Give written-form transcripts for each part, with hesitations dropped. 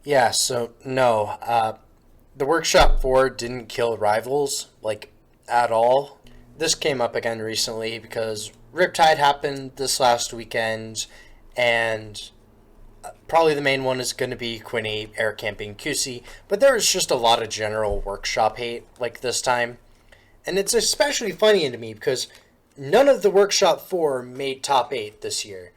Yeah, so no, the Workshop 4 didn't kill Rivals, like, at all. This came up again recently because Riptide happened this last weekend, and probably the main one is going to be Quinny air camping QC, but there was just a lot of general Workshop hate, like, this time. And it's especially funny to me because none of the Workshop 4 made top 8 this year.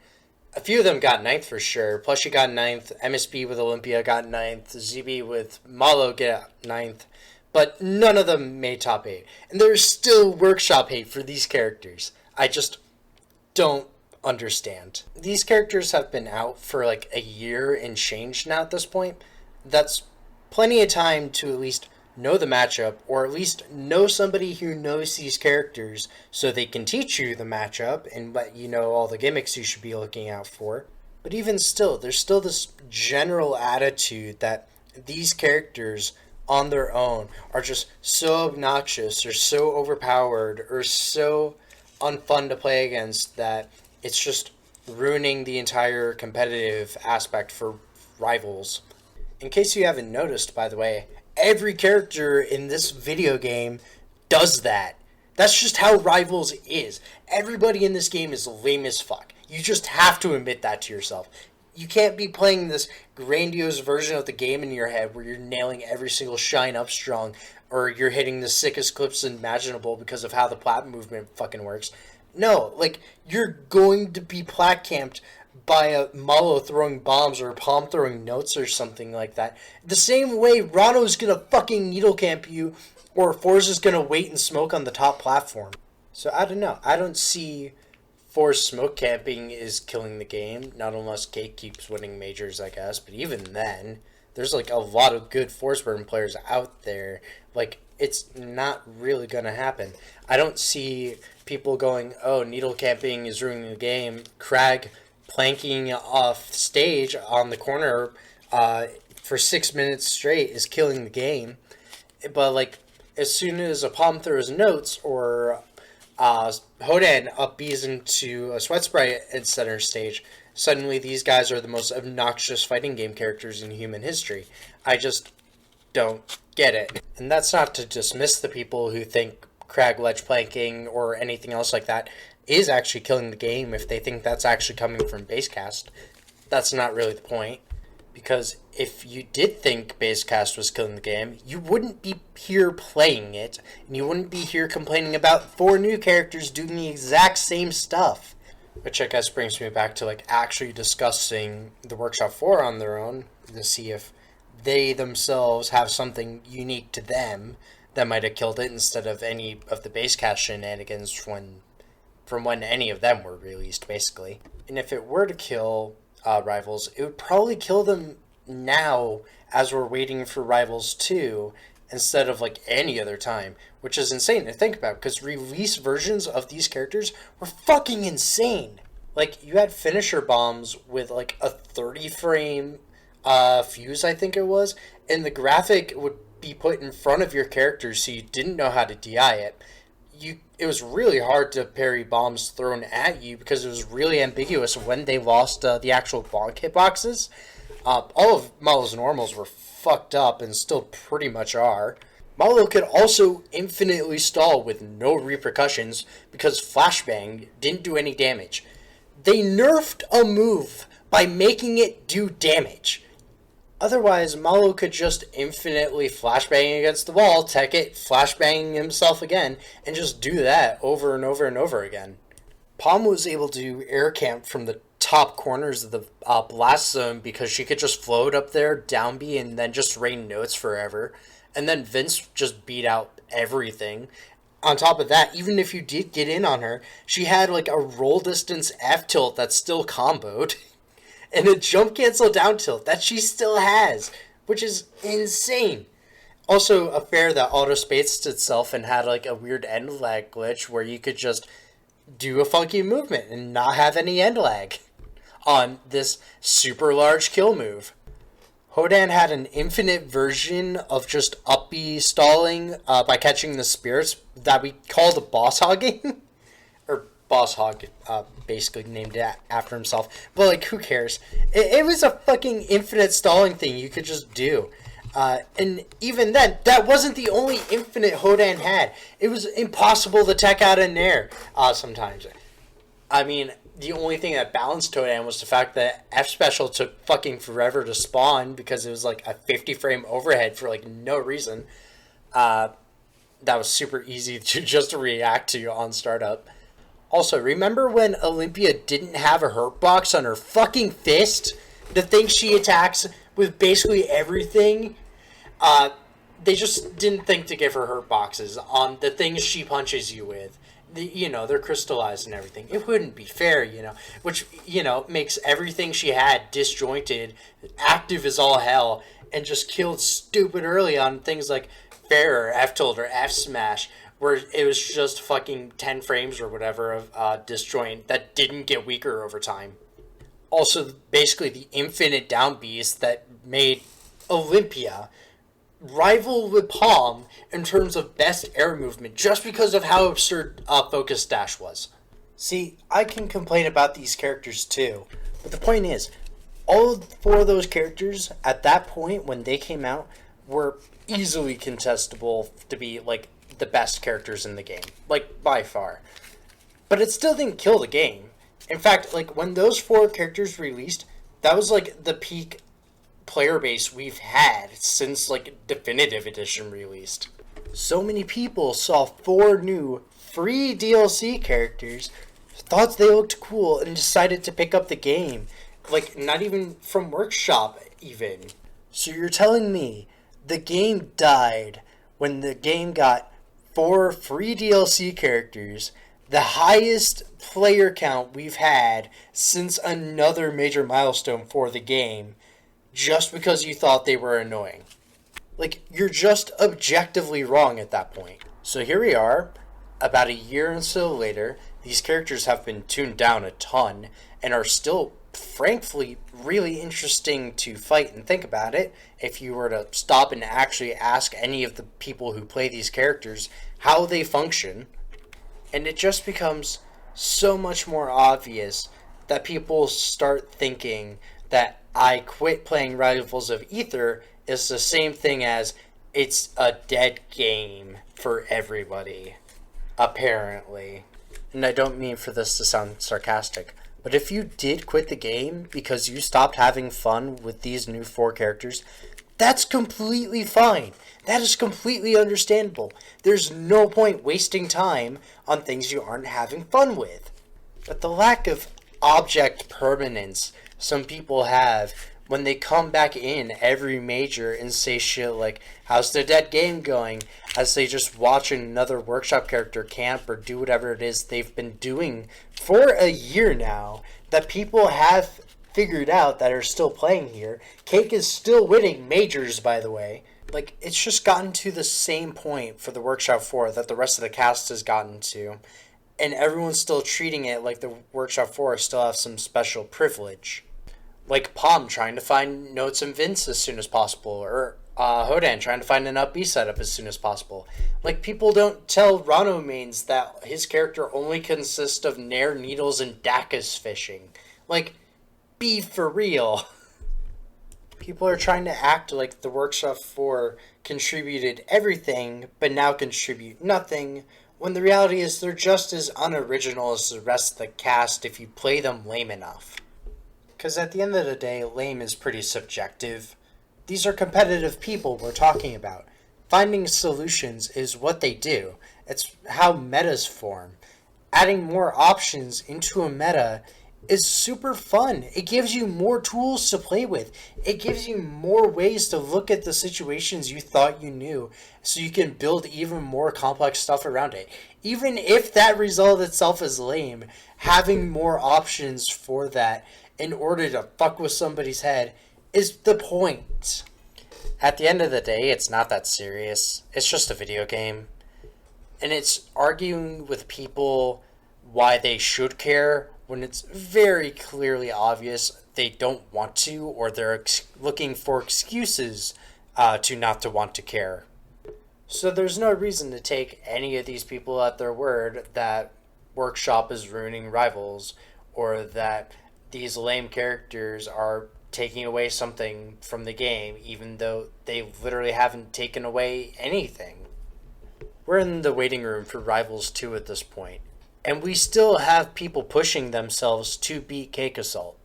A few of them got ninth for sure. Plushie got ninth. MSB with Olympia got ninth. ZB with Malo got ninth. But none of them made top 8. And there's still Workshop hate for these characters. I just don't understand. These characters have been out for like a year and change now at this point. That's plenty of time to at least know the matchup, or at least know somebody who knows these characters so they can teach you the matchup and let you know all the gimmicks you should be looking out for. But even still, there's still this general attitude that these characters on their own are just so obnoxious or so overpowered or so unfun to play against that it's just ruining the entire competitive aspect for Rivals. In case you haven't noticed, by the way, every character in this video game does that. That's just how Rivals is. Everybody in this game is lame as fuck. You just have to admit that to yourself. You can't be playing this grandiose version of the game in your head where you're nailing every single shine up strong or you're hitting the sickest clips imaginable because of how the plat movement fucking works. No, like, you're going to be plat camped by a Malo throwing bombs or a Palm throwing notes or something like that. The same way Rano's gonna fucking needle camp you or Forza's gonna wait and smoke on the top platform. So I don't know. I don't see Forza smoke camping is killing the game. Not unless Cake keeps winning majors, I guess. But even then, there's like a lot of good Forceburn players out there. Like, it's not really gonna happen. I don't see people going, oh, needle camping is ruining the game. Crag planking off stage on the corner for 6 minutes straight is killing the game. But like, as soon as a Palm throws notes or Hodan up B's into a Sweat Sprite at center stage, suddenly these guys are the most obnoxious fighting game characters in human history. I just don't get it. And that's not to dismiss the people who think crag ledge planking or anything else like that is actually killing the game if they think that's actually coming from Basecast. That's not really the point. Because if you did think Basecast was killing the game, you wouldn't be here playing it, and you wouldn't be here complaining about 4 new characters doing the exact same stuff. Which I guess brings me back to like actually discussing the Workshop 4 on their own to see if they themselves have something unique to them that might have killed it instead of any of the Basecast shenanigans from when any of them were released, basically. And if it were to kill Rivals, it would probably kill them now as we're waiting for Rivals 2 instead of like any other time, which is insane to think about because release versions of these characters were fucking insane. Like, you had finisher bombs with like a 30 frame fuse, I think it was, and the graphic would be put in front of your character so you didn't know how to DI it. It was really hard to parry bombs thrown at you because it was really ambiguous when they lost the actual bonk hitboxes. All of Malo's normals were fucked up and still pretty much are. Malo could also infinitely stall with no repercussions because Flashbang didn't do any damage. They nerfed a move by making it do damage. Otherwise, Malo could just infinitely flashbang against the wall, tech it, flashbang himself again, and just do that over and over and over again. Palm was able to air camp from the top corners of the blast zone because she could just float up there, down B, and then just rain notes forever. And then Vince just beat out everything. On top of that, even if you did get in on her, she had like a roll distance F tilt that's still comboed. And a jump cancel down tilt that she still has, which is insane. Also, a fair that auto-spaced itself and had like a weird end lag glitch where you could just do a funky movement and not have any end lag on this super large kill move. Hodan had an infinite version of just up B stalling by catching the spirits that we called boss hogging. Or Boss Hog basically named it after himself. But, like, who cares? It was a fucking infinite stalling thing you could just do. And even then, that wasn't the only infinite Hodan had. It was impossible to tech out in there sometimes. I mean, the only thing that balanced Hodan was the fact that F Special took fucking forever to spawn because it was like a 50 frame overhead for like no reason. That was super easy to just react to on startup. Also, remember when Olympia didn't have a hurt box on her fucking fist? The thing she attacks with basically everything? They just didn't think to give her hurt boxes on the things she punches you with. They're crystallized and everything. It wouldn't be fair, which, makes everything she had disjointed, active as all hell, and just killed stupid early on things like Fair or F-Tilt or F-Smash, where it was just fucking 10 frames or whatever of disjoint that didn't get weaker over time. Also, basically the infinite down beast that made Olympia rival with Palm in terms of best air movement just because of how absurd Focus Dash was. See, I can complain about these characters too, but the point is, all 4 of those characters at that point when they came out were easily contestable to be like the best characters in the game, like by far. But it still didn't kill the game. In fact, like when those 4 characters released, that was like the peak player base we've had since like Definitive Edition released. So many people saw 4 new free DLC characters, thought they looked cool, and decided to pick up the game. Like, not even from Workshop, even. So you're telling me the game died when the game got 4 free DLC characters, the highest player count we've had since another major milestone for the game, just because you thought they were annoying. Like, you're just objectively wrong at that point. So here we are, about a year and so later, these characters have been tuned down a ton, and are still, frankly, really interesting to fight and think about it, if you were to stop and actually ask any of the people who play these characters how they function. And it just becomes so much more obvious that people start thinking that I quit playing Rivals of Aether is the same thing as it's a dead game for everybody, apparently. And I don't mean for this to sound sarcastic, but if you did quit the game because you stopped having fun with these new 4 characters, that's completely fine. That is completely understandable. There's no point wasting time on things you aren't having fun with. But the lack of object permanence some people have when they come back in every major and say shit like, how's the dead game going? As they just watch another Workshop character camp or do whatever it is they've been doing for a year now, that people have figured out that are still playing here. Cake is still winning majors, by the way. Like, it's just gotten to the same point for the Workshop 4 that the rest of the cast has gotten to. And everyone's still treating it like the Workshop 4 still have some special privilege. Like Palm trying to find notes and Vince as soon as possible, or Hodan trying to find an up B setup as soon as possible. Like, people don't tell Rano mains that his character only consists of Nair, Needles, and Dacus fishing. Like, be for real. People are trying to act like the Workshop 4 contributed everything, but now contribute nothing, when the reality is they're just as unoriginal as the rest of the cast if you play them lame enough. Because at the end of the day, lame is pretty subjective. These are competitive people we're talking about. Finding solutions is what they do. It's how metas form. Adding more options into a meta is super fun. It gives you more tools to play with. It gives you more ways to look at the situations you thought you knew, so you can build even more complex stuff around it. Even if that result itself is lame, having more options for that in order to fuck with somebody's head is the point. At the end of the day, it's not that serious. It's just a video game. And it's arguing with people why they should care when it's very clearly obvious they don't want to, or they're looking for excuses to not to want to care. So there's no reason to take any of these people at their word that Workshop is ruining Rivals, or that these lame characters are taking away something from the game, even though they literally haven't taken away anything. We're in the waiting room for Rivals 2 at this point, and we still have people pushing themselves to beat Cake Assault.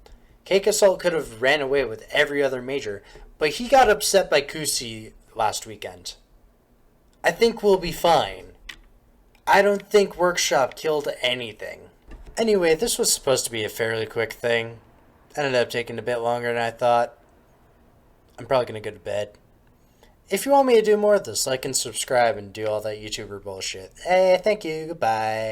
Cake Assault could have ran away with every other major, but he got upset by Kusi last weekend. I think we'll be fine. I don't think Workshop killed anything. Anyway, this was supposed to be a fairly quick thing. Ended up taking a bit longer than I thought. I'm probably going to go to bed. If you want me to do more of this, like and subscribe and do all that YouTuber bullshit. Hey, thank you. Goodbye.